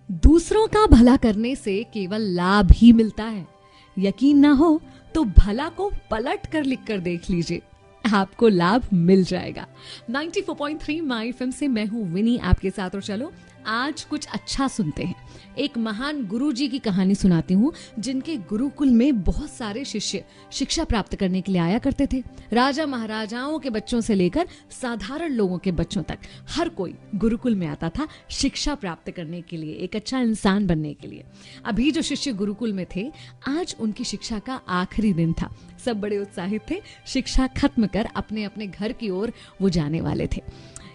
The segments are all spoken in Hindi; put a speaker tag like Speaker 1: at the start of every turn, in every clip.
Speaker 1: दूसरों का भला करने से केवल लाभ ही मिलता है। यकीन ना हो तो भला को पलट कर लिख कर देख लीजिए, आपको लाभ मिल जाएगा। 94.3 माई एफएम से मैं हूं विनी आपके साथ, और चलो आज कुछ अच्छा सुनते हैं। एक महान गुरु जी की कहानी सुनाती हूँ, जिनके गुरुकुल में बहुत सारे शिष्य शिक्षा प्राप्त करने के लिए आया करते थे। राजा महाराजाओं के बच्चों से लेकर साधारण लोगों के बच्चों तक हर कोई गुरुकुल में आता था शिक्षा प्राप्त करने के लिए, एक अच्छा इंसान बनने के लिए। अभी जो शिष्य गुरुकुल में थे, आज उनकी शिक्षा का आखिरी दिन था। सब बड़े उत्साहित थे, शिक्षा खत्म कर अपने अपने घर की ओर वो जाने वाले थे।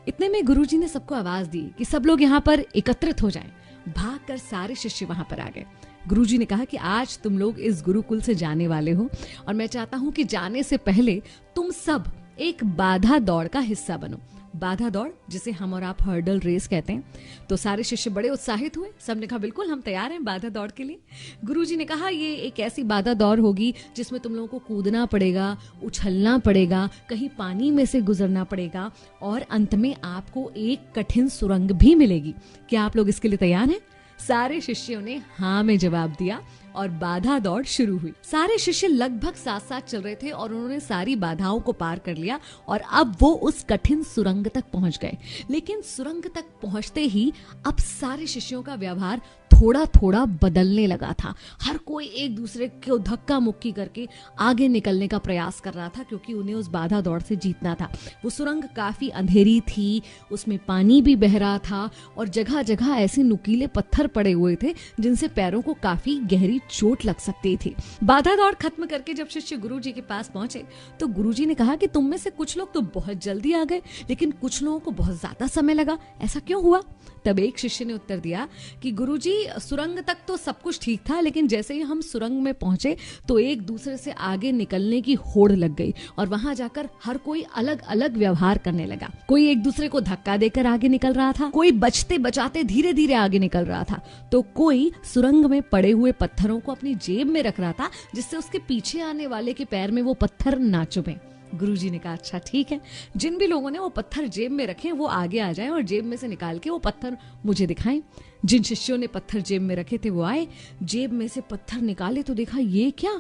Speaker 1: इतने में गुरुजी ने सबको आवाज दी कि सब लोग यहाँ पर एकत्रित हो जाएं। भागकर सारे शिष्य वहां पर आ गए। गुरुजी ने कहा कि आज तुम लोग इस गुरुकुल से जाने वाले हो, और मैं चाहता हूं कि जाने से पहले तुम सब एक बाधा दौड़ का हिस्सा बनो। बाधा दौड़, जिसे हम और आप हर्डल रेस कहते हैं। तो सारे शिष्य बड़े उत्साहित हुए, सबने कहा बिल्कुल हम तैयार हैं बाधा दौड़ के लिए। गुरुजी ने कहा ये एक ऐसी बाधा दौड़ होगी जिसमें तुम लोगों को कूदना पड़ेगा, उछलना पड़ेगा, कहीं पानी में से गुजरना पड़ेगा, और अंत में आपको एक कठिन सुरंग भी मिलेगी। क्या आप लोग इसके लिए तैयार हैं? सारे शिष्यों ने हाँ में जवाब दिया और बाधा दौड़ शुरू हुई। सारे शिष्य लगभग साथ साथ चल रहे थे और उन्होंने सारी बाधाओं को पार कर लिया, और अब वो उस कठिन सुरंग तक पहुंच गए। लेकिन सुरंग तक पहुंचते ही अब सारे शिष्यों का व्यवहार थोड़ा थोड़ा बदलने लगा था। हर कोई एक दूसरे को धक्का मुक्की करके आगे निकलने का प्रयास कर रहा था, क्योंकि उन्हें उस बाधा दौड़ से जीतना था। वो सुरंग काफी अंधेरी थी, उसमें पानी भी बह रहा था, और जगह जगह ऐसे नुकीले पत्थर पड़े हुए थे जिनसे पैरों को काफी गहरी चोट लग सकती थी। बाधा दौड़ खत्म करके जब शिष्य गुरुजी के पास पहुंचे तो गुरुजी ने कहा कि तुम में से कुछ लोग तो बहुत जल्दी आ गए, लेकिन कुछ लोगों को बहुत ज्यादा समय लगा, ऐसा क्यों हुआ? तब एक शिष्य ने उत्तर दिया कि गुरुजी, सुरंग तक तो सब कुछ ठीक था, लेकिन जैसे ही हम सुरंग में पहुंचे तो एक दूसरे से आगे निकलने की होड़ लग गई, और वहां जाकर हर कोई अलग अलग व्यवहार करने लगा। कोई एक दूसरे को धक्का देकर आगे निकल रहा था, कोई बचते बचाते धीरे धीरे आगे निकल रहा था, तो कोई सुरंग में पड़े हुए पत्थरों को अपनी जेब में रख रहा था, जिससे उसके पीछे आने वाले के पैर में वो पत्थर ना चुभे। गुरुजी ने कहा अच्छा ठीक है, जिन भी लोगों ने वो पत्थर जेब में रखे वो आगे आ जाएं और जेब में से निकाल के वो पत्थर मुझे दिखाएं। जिन शिष्यों ने पत्थर जेब में रखे थे वो आए, जेब में से पत्थर निकाले तो देखा ये क्या,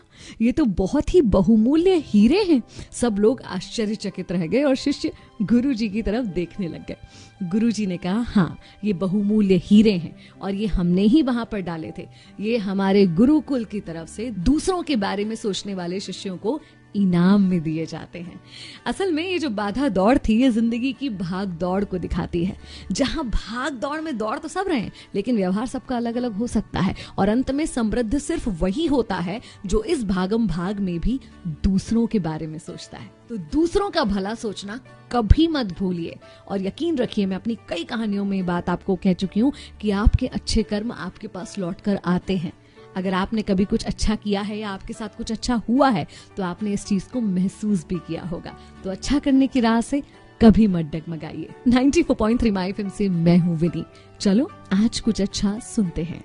Speaker 1: ये तो बहुत ही बहुमूल्य हीरे हैं। सब लोग आश्चर्यचकित रह गए और शिष्य गुरुजी की तरफ देखने लग गए। गुरुजी ने कहा हाँ, ये बहुमूल्य हीरे हैं, और ये हमने ही वहां पर डाले थे। ये हमारे गुरुकुल की तरफ से दूसरों के बारे में सोचने वाले शिष्यों को इनाम में दिए जाते हैं। असल में ये जो बाधा दौड़ थी, ये जिंदगी की भाग दौड़ को दिखाती है, जहां भाग दौड़ में दौड़ तो सब रहे हैं, लेकिन व्यवहार सबका अलग अलग हो सकता है, और अंत में समृद्ध सिर्फ वही होता है जो इस भागम भाग में भी दूसरों के बारे में सोचता है। तो दूसरों का भला सोचना कभी मत भूलिए, और यकीन रखिए मैं अपनी कई कहानियों में ये बात आपको कह चुकी हूँ कि आपके अच्छे कर्म आपके पास लौट कर आते हैं। अगर आपने कभी कुछ अच्छा किया है या आपके साथ कुछ अच्छा हुआ है तो आपने इस चीज को महसूस भी किया होगा। तो अच्छा करने की राह से कभी मत डगमगाइए। 94.3 माई एफएम से मैं हूँ विनी। चलो आज कुछ अच्छा सुनते हैं।